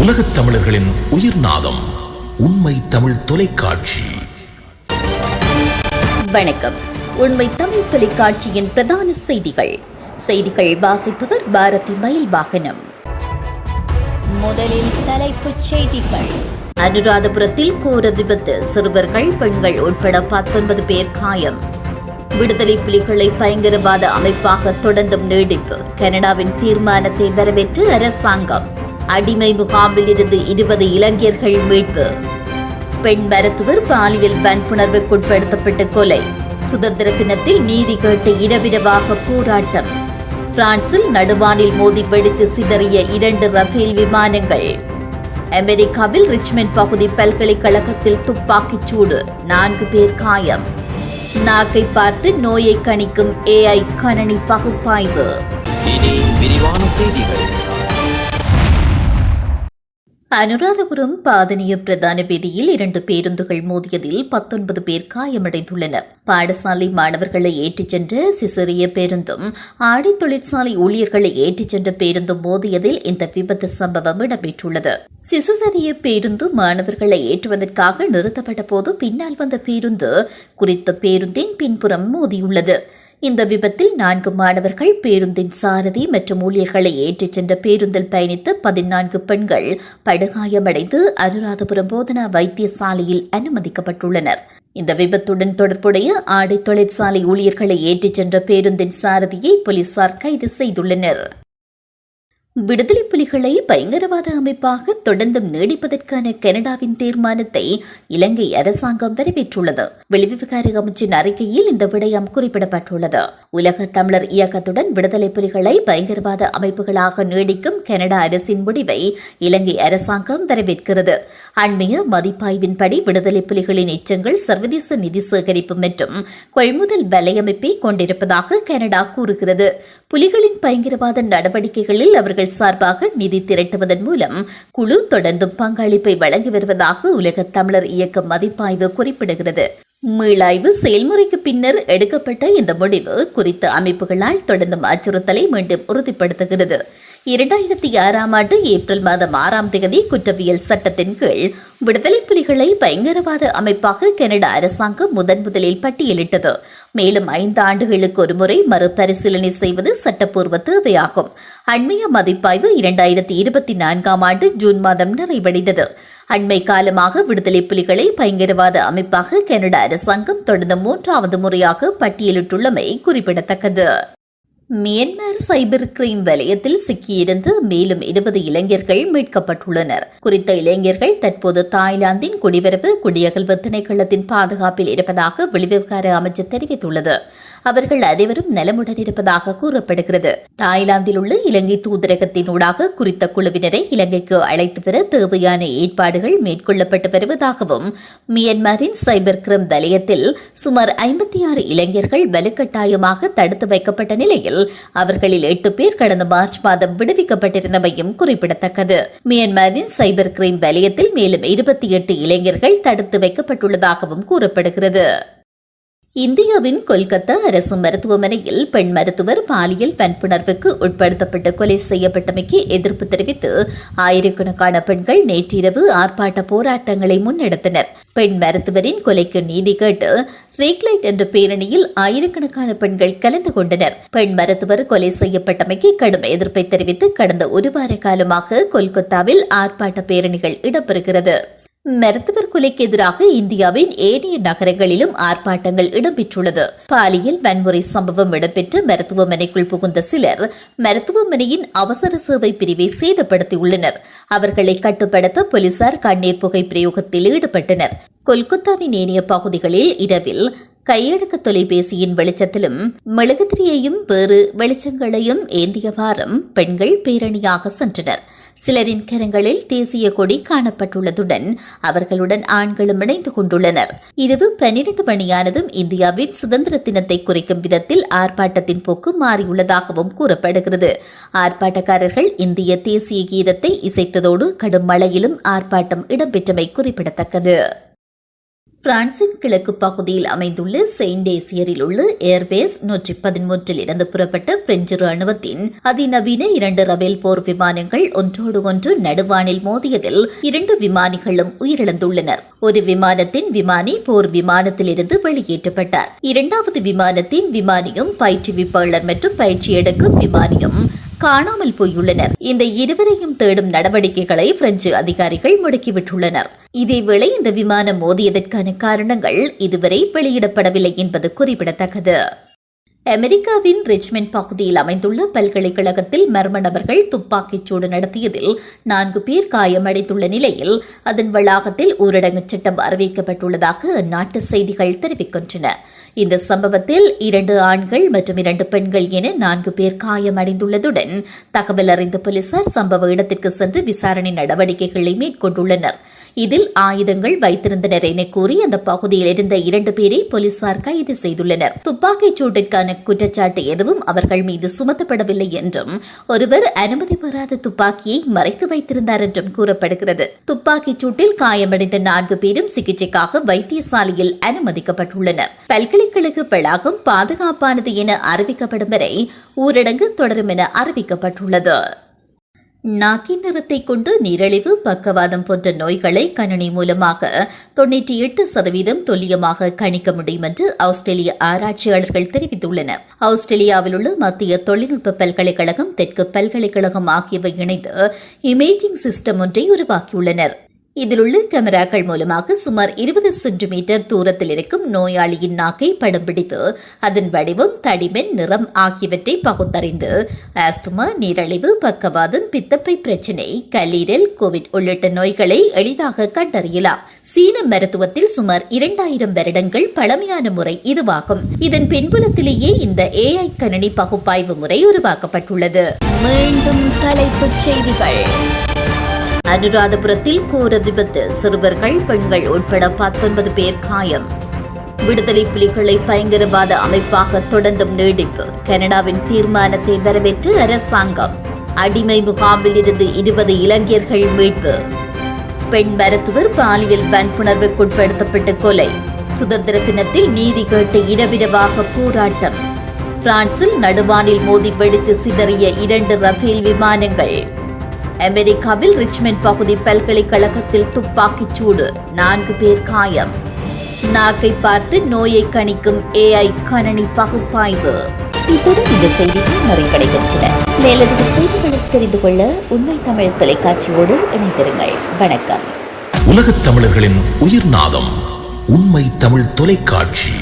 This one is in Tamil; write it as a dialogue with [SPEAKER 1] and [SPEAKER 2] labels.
[SPEAKER 1] உலகத் தமிழர்களின் உயிர்நாதம் உண்மை தமிழ் தொலைக்காட்சி.
[SPEAKER 2] வணக்கம். உண்மை தமிழ் தொலைக்காட்சியின் பிரதான செய்திகள் வாசிப்பவர் பாரதி மயில் வாகனம். முதலில் தலைப்புச் செய்திகள். அனுராதபுரத்தில் கோர விபத்து, சிறுவர்கள் பெண்கள் உட்பட 19 பேர் காயம். விடுதலை புலிகளை பயங்கரவாத அமைப்பாக தொடர்ந்தும் நீடிப்பு, கனடாவின் தீர்மானத்தை வரவேற்று அரசாங்கம். அடிமை முகாமில் இருந்து 20 இளைஞர்கள் மீட்பு. பெண் மருத்துவர் பாலியல் வன்புணர்வுக்குட்படுத்தப்பட்ட கொலை. சுதந்திர தினத்தில் நீதி கேட்டு இரவிரவாக போராட்டம். பிரான்சில் நடுவானில் மோதி வெடித்து சிதறிய 2 ரஃபேல் விமானங்கள். அமெரிக்காவில் ரிச்மண்ட் பகுதி பல்கலைக்கழகத்தில் துப்பாக்கிச் சூடு, 4 பேர் காயம். நாக்கை பார்த்து நோயை கணிக்கும் AI கணனி பகுப்பாய்வு.
[SPEAKER 3] இனி விரிவான செய்திகள்.
[SPEAKER 2] அனுராதபுரம் பாதனிய பிரதான வீதியில் 2 பேருந்துகள் மோதியதில் 19 பேர் காயமடைந்துள்ளனர். பாடசாலை மாணவர்களை ஏற்றிச் சென்ற சிசரிய பேருந்தும் ஆடை தொழிற்சாலை ஊழியர்களை ஏற்றிச் சென்ற பேருந்தும் மோதியதில் இந்த விபத்து சம்பவம் இடம்பெற்றுள்ளது. சிசுசரிய பேருந்து மாணவர்களை ஏற்றுவதற்காக நிறுத்தப்பட்ட போது பின்னால் வந்த பேருந்து குறித்த பேருந்தின் பின்புறம் மோதியுள்ளது. இந்த விபத்தில் 4 மாணவர்கள், பேருந்தின் சாரதி மற்றும் ஊழியர்களை ஏற்றிச் சென்ற பேருந்தில் பயணித்த 14 பெண்கள் படுகாயமடைந்து அனுராதபுரம் போதனா வைத்தியசாலையில் அனுமதிக்கப்பட்டுள்ளனர். இந்த விபத்துடன் தொடர்புடைய ஆடை தொழிற்சாலை ஊழியர்களை ஏற்றிச் சென்ற பேருந்தின் சாரதியை போலீசார் கைது செய்துள்ளனர். விடுதலை புலிகளை பயங்கரவாத அமைப்பாக தொடர்ந்தும் நீடிப்பதற்கான கனடாவின் தீர்மானத்தை இலங்கை அரசாங்கம் வரவேற்றுள்ளது. வெளிவிவகார அமைச்சின் அறிக்கையில் இந்த விடயம் குறிப்பிடப்பட்டுள்ளது. உலக தமிழர் இயக்கத்துடன் விடுதலை புலிகளை பயங்கரவாத அமைப்புகளாக நீடிக்கும் கனடா அரசின் முடிவை இலங்கை அரசாங்கம் வரவேற்கிறது. அண்மைய மதிப்பாய்வின்படி விடுதலை புலிகளின் எச்சங்கள் சர்வதேச நிதி சேகரிப்பு மற்றும் கொள்முதல் வலையமைப்பை கொண்டிருப்பதாக கனடா கூறுகிறது. புலிகளின் பயங்கரவாத நடவடிக்கைகளில் அவர்கள் சார்பாக நிதி திரட்டுவதன் மூலம் குழு தொடர்ந்தும் பங்களிப்பை வழங்கி வருவதாக உலக தமிழர் இயக்க மதிப்பாய்வு குறிப்பிடுகிறது. மீளாய்வு செயல்முறைக்கு பின்னர் எடுக்கப்பட்ட இந்த முடிவு குறித்த அமைப்புகளால் தொடர்ந்தும் அச்சுறுத்தலை மீண்டும் உறுதிப்படுத்துகிறது. 2006ஆம் ஆண்டு ஏப்ரல் மாதம் 6ஆம் தேதி குற்றவியல் சட்டத்தின் கீழ் விடுதலை புலிகளை பயங்கரவாத அமைப்பாக கனடா அரசாங்கம் முதலில் பட்டியலிட்டது. மேலும் 5 ஆண்டுகளுக்கு ஒருமுறை மறுபரிசீலனை செய்வது சட்டப்பூர்வ தேவையாகும். அண்மைய மதிப்பாய்வு 2024ஆம் ஆண்டு ஜூன் மாதம் நிறைவடைந்தது. அண்மை காலமாக விடுதலை புலிகளை பயங்கரவாத அமைப்பாக கனடா அரசாங்கம் தொடர்ந்து 3வது முறையாக பட்டியலிட்டுள்ளமை குறிப்பிடத்தக்கது. மியான்மர் சைபர் கிரைம் வலயத்தில் சிக்கியிருந்த மேலும் 20 இளைஞர்கள் மீட்கப்பட்டுள்ளனர். குறித்த இளைஞர்கள் தற்போது தாய்லாந்தின் குடிவரவு குடியகல்வு திணைக்களத்தின் பாதுகாப்பில் இருப்பதாக வெளிவிவகார அமைச்சு தெரிவித்துள்ளது. அவர்கள் அனைவரும் நலமுடன் இருப்பதாக கூறப்படுகிறது. தாய்லாந்தில் உள்ள இலங்கை தூதரகத்தினூடாக குறித்த குழுவினரை இலங்கைக்கு அழைத்து வர தேவையான ஏற்பாடுகள் மேற்கொள்ளப்பட்டு வருவதாகவும் மியான்மரின் சைபர் கிரைம் வலயத்தில் சுமார் 56 இளைஞர்கள் வலுக்கட்டாயமாக தடுத்து வைக்கப்பட்ட நிலையில் அவர்களில் 8 பேர் கடந்த மார்ச் மாதம் விடுவிக்கப்பட்டிருந்தமையும் குறிப்பிடத்தக்கது. மியான்மரின் சைபர் கிரைம் வலயத்தில் மேலும் 28 இளைஞர்கள் தடுத்து வைக்கப்பட்டுள்ளதாகவும் கூறப்படுகிறது. இந்தியாவின் கொல்கத்தா அரசு மருத்துவமனையில் பெண் மருத்துவர் பாலியல் வன்புணர்வுக்கு உட்படுத்தப்பட்டு கொலை செய்யப்பட்டமைக்கு எதிர்ப்பு தெரிவித்து ஆயிரக்கணக்கான பெண்கள் நேற்றிரவு ஆர்ப்பாட்ட போராட்டங்களை முன்னெடுத்தனர். பெண் மருத்துவரின் கொலைக்கு நீதி கேட்டு ரேக்லைட் என்ற பேரணியில் ஆயிரக்கணக்கான பெண்கள் கலந்து கொண்டனர். பெண் மருத்துவர் கொலை செய்யப்பட்டமைக்கு கடும் எதிர்ப்பை தெரிவித்து கடந்த 1 வார காலமாக கொல்கத்தாவில் ஆர்ப்பாட்ட பேரணிகள் இடம்பெறுகிறது. மருத்துவர் கொலைக்கு எதிராக இந்தியாவின் ஏனைய நகரங்களிலும் ஆர்ப்பாட்டங்கள் இடம்பெற்றுள்ளது. பாலியல் வன்முறை சம்பவம் இடம்பெற்ற மருத்துவமனைக்குள் புகுந்த சிலர் மருத்துவமனையின் அவசர சேவை பிரிவை சேதப்படுத்தியுள்ளனர். அவர்களை கட்டுப்படுத்த போலீசார் கண்ணீர் புகை பிரயோகத்தில் ஈடுபட்டனர். கொல்கத்தாவின் ஏனைய பகுதிகளில் இரவில் கையடக்க தொலைபேசியின் வெளிச்சத்திலும் மெழுகுதிரியையும் வேறு வெளிச்சங்களையும் ஏந்தியவாறும் பெண்கள் பேரணியாக சென்றனர். சிலரின் கரங்களில் தேசிய கொடி காணப்பட்டுள்ளதுடன் அவர்களுடன் ஆண்களும் இணைந்து கொண்டுள்ளனர். இரவு 12 மணியானதும் இந்தியாவின் சுதந்திர தினத்தை குறிக்கும் விதத்தில் ஆர்ப்பாட்டத்தின் போக்கு மாறியுள்ளதாகவும் கூறப்படுகிறது. ஆர்ப்பாட்டக்காரர்கள் இந்திய தேசிய கீதத்தை இசைத்ததோடு கடும் மழையிலும் ஆர்ப்பாட்டம் இடம்பெற்றமை குறிப்பிடத்தக்கது. பிரான்சின் கிழக்கு பகுதியில் அமைந்துள்ள செயின்ட்-ஏசியரில் உள்ள ஏர்பேஸ் 113 இருந்து புறப்பட்ட பிரெஞ்சு ராணுவத்தின் அதிநவீன 2 ரபேல் போர் விமானங்கள் ஒன்றோடு ஒன்று நடுவானில் மோதியதில் 2 விமானிகளும் உயிரிழந்துள்ளனர். ஒரு விமானத்தின் விமானி போர் விமானத்திலிருந்து வெளியேற்றப்பட்டார். 2வது விமானத்தின் விமானியும் பயிற்றுவிப்பாளர் மற்றும் பயிற்சி எடுக்கும் விமானியும் காணாமல் போயுள்ளனர். இந்த இருவரையும் தேடும் நடவடிக்கைகளை பிரெஞ்சு அதிகாரிகள் முடுக்கிவிட்டுள்ளனர். இதேவேளை இந்த விமானம் மோதியதற்கான காரணங்கள் இதுவரை வெளியிடப்படவில்லை என்பது குறிப்பிடத்தக்கது. அமெரிக்காவின் ரிச்மண்ட் பகுதியில் அமைந்துள்ள பல்கலைக்கழகத்தில் மர்ம நபர்கள் துப்பாக்கிச் சூடு நடத்தியதில் 4 பேர் காயமடைந்துள்ள நிலையில் அதன் வளாகத்தில் ஊரடங்கு சட்டம் அறிவிக்கப்பட்டுள்ளதாக அந்நாட்டு செய்திகள் தெரிவிக்கின்றன. இந்த சம்பவத்தில் 2 ஆண்கள் மற்றும் 2 பெண்கள் என 4 பேர் காயமடைந்துள்ளதுடன் தகவல் அறிந்த போலீசார் சம்பவ இடத்திற்கு சென்று விசாரணை நடவடிக்கைகளை மேற்கொண்டுள்ளனர். இதில் ஆயுதங்கள் வைத்திருந்தனர் என கூறி அந்த பகுதியில் இருந்த 2 பேரை போலீசார் கைது செய்துள்ளனர். துப்பாக்கிச் சூட்டிற்கான குற்றச்சாட்டு எதுவும் அவர்கள் மீது சுமத்தப்படவில்லை என்றும் ஒருவர் அனுமதி பெறாத துப்பாக்கியை மறைத்து வைத்திருந்தார் என்றும் கூறப்படுகிறது. துப்பாக்கிச் சூட்டில் காயமடைந்த 4 பேரும் சிகிச்சைக்காக வைத்தியசாலையில் அனுமதிக்கப்பட்டுள்ளனர். பல்கலைக்கழக வளாகம் பாதுகாப்பானது என அறிவிக்கப்படும் வரை ஊரடங்கு தொடரும் என அறிவிக்கப்பட்டுள்ளது. நாக்கின் நிறத்தை கொண்டு நீரிழிவு, பக்கவாதம் போன்ற நோய்களை கணினி மூலமாக 98% துல்லியமாக கணிக்க முடியும் என்று ஆஸ்திரேலிய ஆராய்ச்சியாளர்கள் தெரிவித்துள்ளனர். ஆஸ்திரேலியாவில் உள்ள மத்திய தொழில்நுட்ப பல்கலைக்கழகம், தெற்கு பல்கலைக்கழகம் ஆகியவை இணைந்து இமேஜிங் சிஸ்டம் ஒன்றை உருவாக்கியுள்ளனர். இதில் உள்ள கேமராக்கள் மூலமாக சுமார் 20 சென்டிமீட்டர் தூரத்தில் இருக்கும் நோயாளியின் நாக்கை படம் பிடித்து அதன் வடிவம், தடிமன், நிறம் ஆகியவற்றை பகுத்தறிந்து ஆஸ்துமா, நீரிழிவு, பக்கவாதம், பித்தப்பை பிரச்சினை, கல்லீரல், கோவிட் உள்ளிட்ட நோய்களை எளிதாக கண்டறியலாம். சீன மருத்துவத்தில் சுமார் 2000 வருடங்கள் பழமையான முறை இதுவாகும். இதன் பின்புலத்திலேயே இந்த AI கணினி பகுப்பாய்வு முறை உருவாக்கப்பட்டுள்ளது. மீண்டும் தலைப்புச் செய்திகள். அனுராதபுரத்தில் கோர விபத்து, சிறுவர்கள், பெண்கள் உட்பட 19 பேர் காயம். விடுதலை புலிகளை பயங்கரவாத அமைப்பாக தொடர்ந்தும் நீடிப்பு, கனடாவின் தீர்மானத்தை வரவேற்று அரசாங்கம். அடிமை முகாமில் இருந்து 20 இளைஞர்கள் மீட்பு. பெண் மருத்துவர் பாலியல் வன்புணர்வுக்குட்படுத்தப்பட்டு கொலை. சுதந்திர தினத்தில் நீதி கேட்டு இரவிரவாக போராட்டம். பிரான்சில் நடுவானில் மோதி வெடித்து சிதறிய 2 ரஃபேல் விமானங்கள். அமெரிக்காவில் ரிச்மண்ட் பகுதி பல்கலைக்கழகத்தில் துப்பாக்கிச் சூடு, 4 பேர் காயம். நாக்கை பார்த்து நோயை கணிக்கும் AI கணினி பகுப்பாய்வு. இத்துடன் இந்த செய்திகள் நிறைவடைகின்றன. மேலதிக செய்திகளை தெரிந்து கொள்ள உண்மை தமிழ் தொலைக்காட்சியோடு இணைந்திருங்கள். வணக்கம்.
[SPEAKER 1] உலகத் தமிழர்களின் உயிர்நாதம் உண்மை தமிழ் தொலைக்காட்சி.